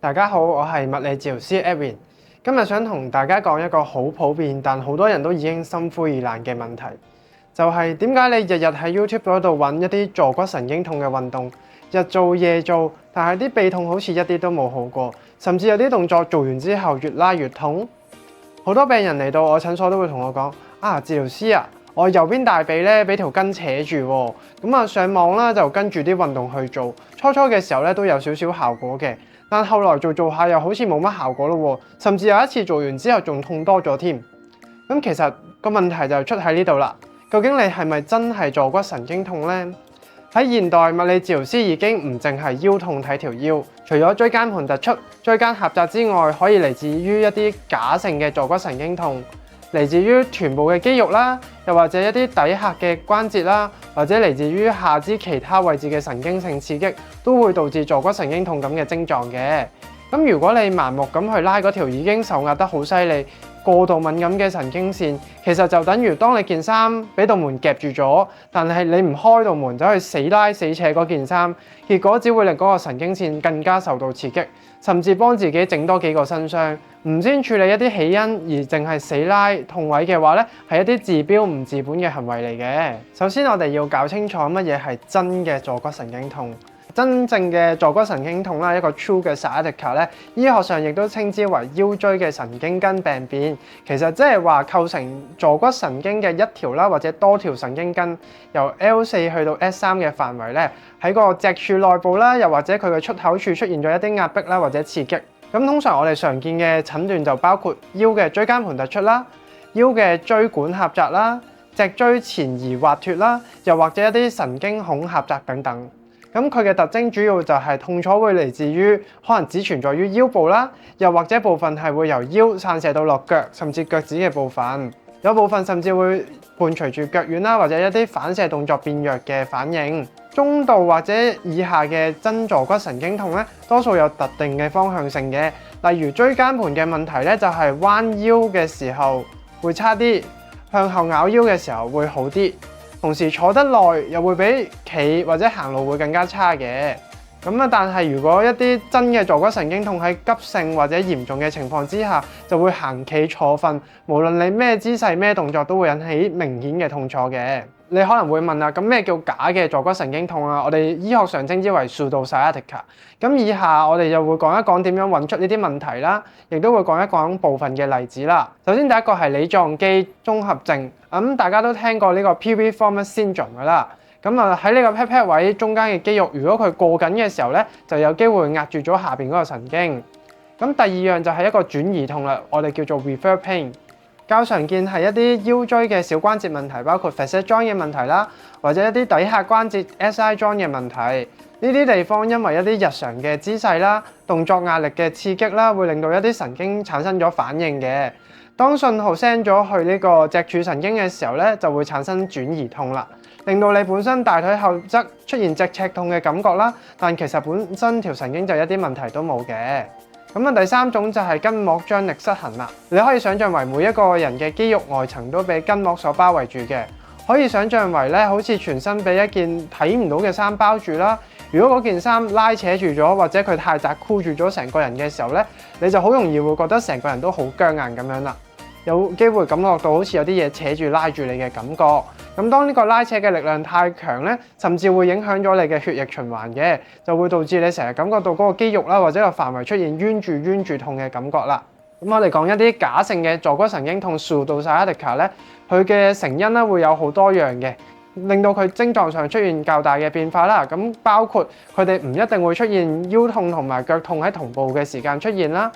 大家好，我係物理治療師 Edwin。今日想同大家講一個好普遍，但好多人都已經心灰意冷嘅問題，就係點解你日日喺 YouTube 嗰度揾一啲坐骨神經痛嘅運動，日做夜做，但係啲臂痛好似一啲都冇好過，甚至有啲動作做完之後越拉越痛。好多病人嚟到我診所都會同我講：治療師啊，我右邊大髀咧俾條筋扯住喎，咁啊上網啦就跟住啲運動去做，初嘅時候咧都有少少效果嘅。但後來做下又好似冇乜效果咯，甚至有一次做完之後仲痛多咗添。咁其實個問題就出喺呢度啦。究竟你係咪真係坐骨神經痛呢？喺現代物理治療師已經唔淨係腰痛睇條腰，除咗椎間盤突出、椎間狹窄之外，可以嚟自於一啲假性嘅坐骨神經痛，嚟自於臀部嘅肌肉啦，又或者一啲底下嘅關節啦，或者嚟自於下肢其他位置嘅神經性刺激，都會導致坐骨神經痛咁嘅症狀嘅。咁如果你盲目咁去拉嗰條已經受壓得好犀利、過度敏感嘅神經線，其實就等於當你件衫俾道門夾住咗，但係你唔開道門走去死拉死扯嗰件衫，結果只會令嗰個神經線更加受到刺激，甚至幫自己整多幾個新傷。唔先處理一啲起因而淨係死拉痛位嘅話咧，係一啲治標唔治本嘅行為嚟嘅。首先我哋要搞清楚乜嘢係真嘅坐骨神經痛。真正嘅坐骨神經痛啦，一個 true 嘅 sciatica 咧，醫學上亦都稱之為腰椎嘅神經根病變。其實即係話構成坐骨神經嘅一條啦，或者多條神經根，由 L4 去到 S3嘅範圍咧，喺個脊柱內部啦，又或者佢嘅出口處出現咗一啲壓迫啦，或者刺激。咁通常我哋常見嘅診斷就包括腰嘅椎間盤突出啦、腰嘅椎管狹窄啦、脊椎前移滑脫啦，又或者一啲神經孔狹窄等等。咁佢嘅特徵主要就係痛楚會嚟自於可能只存在於腰部啦，又或者部分係會由腰散射到落腳，甚至腳趾嘅部分。有部分甚至會伴隨住腳軟啦，或者一啲反射動作變弱嘅反應。中度或者以下嘅真坐骨神經痛咧，多數有特定嘅方向性嘅，例如椎間盤嘅問題咧，就係彎腰嘅時候會差啲，向後咬腰嘅時候會好啲。同時坐得耐又會比企或者行路會更加差嘅。但係如果一啲真嘅坐骨神經痛喺急性或者嚴重嘅情況之下，就會行企坐瞓，無論你咩姿勢咩動作都會引起明顯嘅痛楚嘅。你可能會問咁咩叫假嘅坐骨神經痛啊？我哋醫學上稱之為 pseudo sciatica。以下我哋就會講一講點樣揾出呢啲問題啦，亦都會講一講部分嘅例子啦。首先第一個係梨狀肌綜合症，大家都聽過呢個 piriformis syndrome 噶啦。喺呢個 pat pat 位中間嘅肌肉，如果佢過緊嘅時候咧，就有機會壓住咗下邊嗰個神經。第二樣就係一個轉移痛啦，我哋叫做 refer pain。較常見係一啲腰椎嘅小關節問題，包括 facet joint 嘅問題啦，或者一啲底下關節 SI joint 嘅問題。呢啲地方因為一啲日常嘅姿勢啦、動作壓力嘅刺激啦，會令到一啲神經產生咗反應嘅。當信號 send 咗去呢個脊柱神經嘅時候咧，就會產生轉移痛啦，令到你本身大腿後側出現脊尺痛嘅感覺啦，但其實本身條神經就一啲問題都冇嘅。第三種就係筋膜張力失衡啦。你可以想象為每一個人嘅肌肉外層都被筋膜所包圍住嘅，可以想象為咧好似全身被一件睇唔到嘅衫包住啦。如果嗰件衫拉扯住咗，或者佢太窄箍住咗成個人嘅時候咧，你就好容易會覺得成個人都好僵硬咁樣啦。有機會感覺到好似有啲嘢扯住拉住你嘅感覺。當呢個拉扯嘅力量太強咧，甚至會影響咗你嘅血液循環嘅，就會導致你成日感覺到嗰個肌肉啦，或者個範圍出現冤住痛嘅感覺啦。我哋講一啲假性嘅坐骨神經痛 pseudo sciatica 咧，佢嘅成因咧會有好多樣嘅，令到佢症狀上出現較大嘅變化啦。包括佢哋唔一定會出現腰痛同埋腳痛喺同步嘅時間出現啦，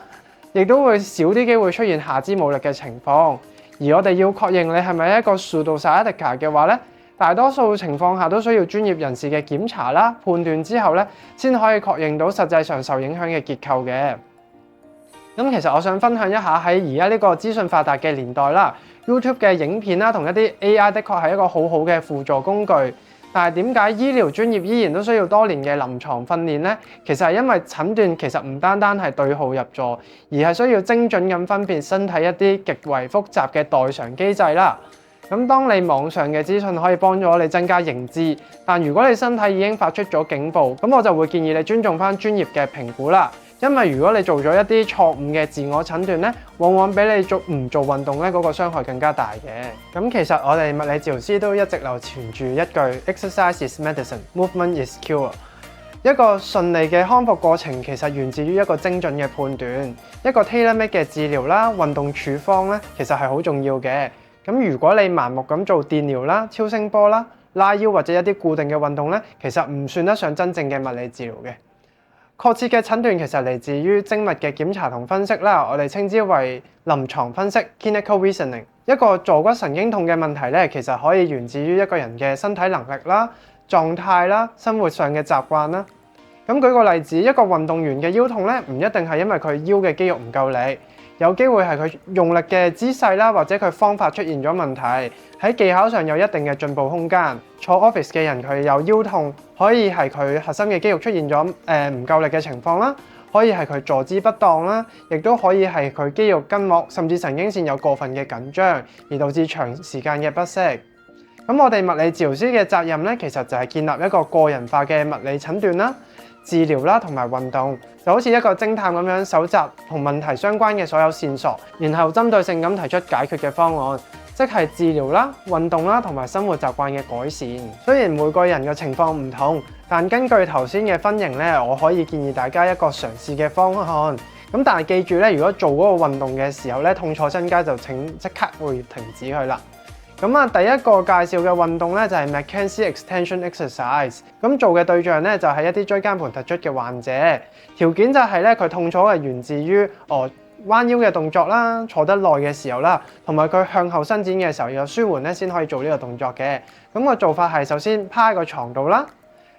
亦都會少啲機會出現下肢無力嘅情況。而我哋要確認你係咪一個 pseudo sciatica 嘅話咧，大多數情況下都需要專業人士嘅檢查啦、判斷之後咧，先可以確認到實際上受影響嘅結構嘅。其實我想分享一下喺而家呢個資訊發達嘅年代啦， YouTube 嘅影片啦同一啲 AI 的確係一個好好嘅輔助工具。但係點解醫療專業依然都需要多年嘅臨床訓練呢？其實係因為診斷其實唔單單係對號入座，而係需要精準咁分辨身體一啲極為複雜嘅代償機制啦。當你網上嘅資訊可以幫咗你增加認知，但如果你身體已經發出咗警報，我就會建議你尊重翻專業嘅評估啦。因為如果你做咗一啲錯誤嘅自我診斷咧，往往比你唔做運動咧嗰個傷害更加大嘅。咁其實我哋物理治療師都一直流傳住一句 Exercise is medicine, movement is cure。一個順利嘅康復過程其實源自於一個精準嘅判斷，一個 tailor-made 嘅治療啦、運動處方咧，其實係好重要嘅。咁如果你盲目咁做電療啦、超聲波啦、拉腰或者一啲固定嘅運動咧，其實唔算得上真正嘅物理治療嘅。確切嘅診斷其實嚟自於精密嘅檢查同分析啦，我哋稱之為臨床分析 （clinical reasoning）。一個坐骨神經痛嘅問題咧，其實可以源自於一個人嘅身體能力啦、狀態啦、生活上嘅習慣啦。咁舉個例子，一個運動員嘅腰痛咧，唔一定係因為佢腰嘅肌肉唔夠力，有機會係佢用力嘅姿勢啦，或者佢方法出現咗問題，喺技巧上有一定嘅進步空間。坐 office 嘅人佢有腰痛，可以係佢核心嘅肌肉出現咗唔夠力嘅情況啦，可以係佢坐姿不當啦，亦都可以係佢肌肉筋膜甚至神經線有過分嘅緊張，而導致長時間嘅不適。咁我哋物理治療師嘅責任咧，其實就係建立一個個人化嘅物理診斷啦、治療啦同埋運動，就好似一個偵探咁樣搜集同問題相關嘅所有線索，然後針對性咁提出解決嘅方案，即係治療啦、運動啦同埋生活習慣嘅改善。雖然每個人嘅情況唔同，但根據頭先嘅分型咧，我可以建議大家一個嘗試嘅方案。咁但係記住咧，如果做嗰個運動嘅時候咧，痛楚增加就請即刻會停止佢啦。咁啊，第一個介紹嘅運動咧就係 McKenzie Extension Exercise。咁做嘅對象咧就係一啲椎間盤突出嘅患者，條件就係咧佢痛楚係源自於彎腰嘅動作啦，坐得耐嘅時候啦，同埋佢向後伸展嘅時候有舒緩咧先可以做呢個動作嘅。咁個做法係首先趴喺個床度啦，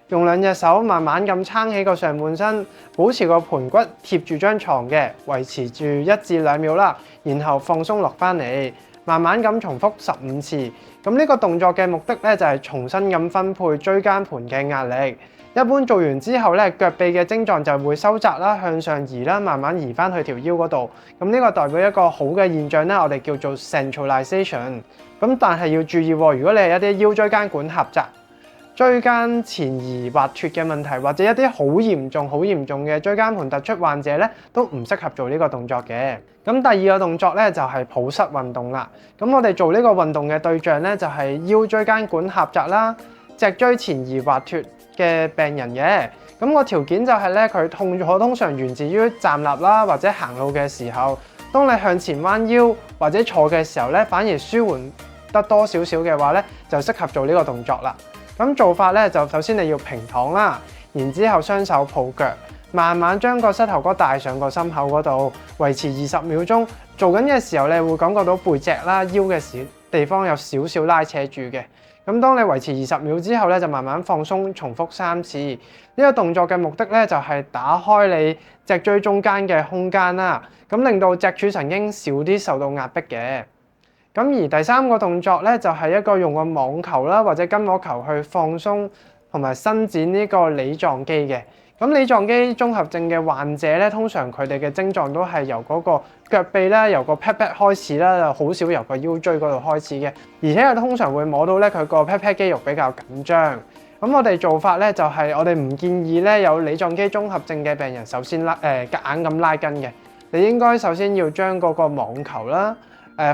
用兩隻手慢慢咁撐起個上半身，保持個盤骨貼住張床嘅，維持住1至2秒啦，然後放鬆落翻嚟。慢慢咁重複15次，咁呢個動作嘅目的咧就係重新咁分配椎間盤嘅壓力。一般做完之後咧，腳臂嘅症狀就會收窄啦、向上移啦，慢慢移翻去條腰嗰度。咁呢個代表一個好嘅現象咧，我哋叫做 centralization。咁但係要注意喎，如果你係一啲腰椎間管狹窄、椎間前移滑脫嘅問題，或者一啲好嚴重嘅椎間盤突出患者咧，都唔適合做呢個動作嘅。咁第二個動作咧就係抱膝運動啦。咁我哋做呢個運動嘅對象咧就係腰椎間管狹窄啦、脊椎前移滑脫嘅病人嘅。咁個條件就係咧佢痛楚通常源自於站立啦或者行路嘅時候，當你向前彎腰或者坐嘅時候咧，反而舒緩得多少少嘅話咧，就適合做呢個動作啦。咁做法咧就首先你要平躺啦，然之後雙手抱腳，慢慢將個膝頭哥帶上個心口嗰度，維持20秒鐘。做緊嘅時候你會感覺到背脊啦、腰嘅地方有少少拉扯住嘅。咁當你維持20秒之後咧，就慢慢放鬆，重複3次。呢個動作嘅目的咧就係打開你脊椎中間嘅空間啦，咁令到脊柱神經少啲受到壓迫嘅。咁而第三個動作咧，就係一個用個網球啦或者筋膜球去放鬆同埋伸展呢個梨狀肌嘅。咁梨狀肌綜合症嘅患者咧，通常佢哋嘅症狀都係由嗰個腳臂啦，由個 pat pat 開始啦，就好少由個腰椎嗰度開始嘅。而且佢通常會摸到咧佢個 pat pat 肌肉比較緊張。咁我哋做法咧就係我哋唔建議咧有梨狀肌綜合症嘅病人首先夾硬咁拉筋嘅。你應該首先要將嗰個網球啦。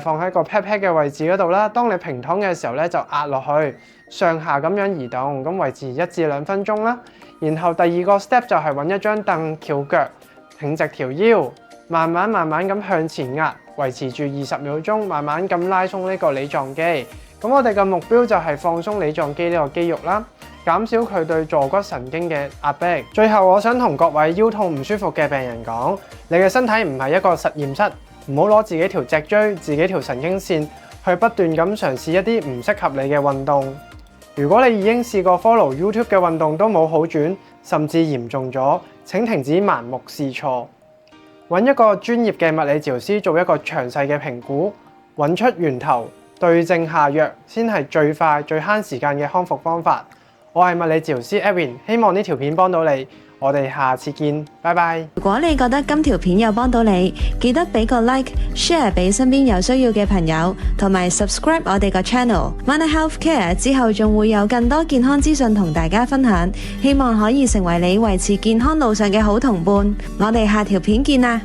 放喺個 pat pat 嘅位置嗰度啦。當你平躺嘅時候咧，就壓落去，上下咁樣移動，咁維持1至2分鐘啦。然後第二個 step 就係揾一張凳翹腳，挺直條腰，慢慢咁向前壓，維持住20秒鐘，慢慢咁拉鬆呢個梨狀肌。咁我哋嘅目標就係放鬆梨狀肌呢個肌肉啦，減少佢對坐骨神經嘅壓迫。最後我想同各位腰痛唔舒服嘅病人講，你嘅身體唔係一個實驗室。唔好攞自己條脊椎、自己條神經線去不斷咁嘗試一啲唔適合你嘅運動。如果你已經試過 follow YouTube 嘅運動都冇好轉，甚至嚴重咗，請停止盲目試錯，揾一個專業嘅物理治療師做一個詳細嘅評估，揾出源頭，對症下藥，先係最快最慳時間嘅康復方法。我係物理治療師 Edwin，希望呢條片幫到你。我哋下次見，拜拜。如果你覺得今條片有幫到你，記得俾個 like、share 俾身邊有需要嘅朋友，同埋 subscribe 我哋個 channel。Mana Healthcare 之後仲會有更多健康資訊同大家分享，希望可以成為你維持健康路上嘅好同伴。我哋下條片見啦！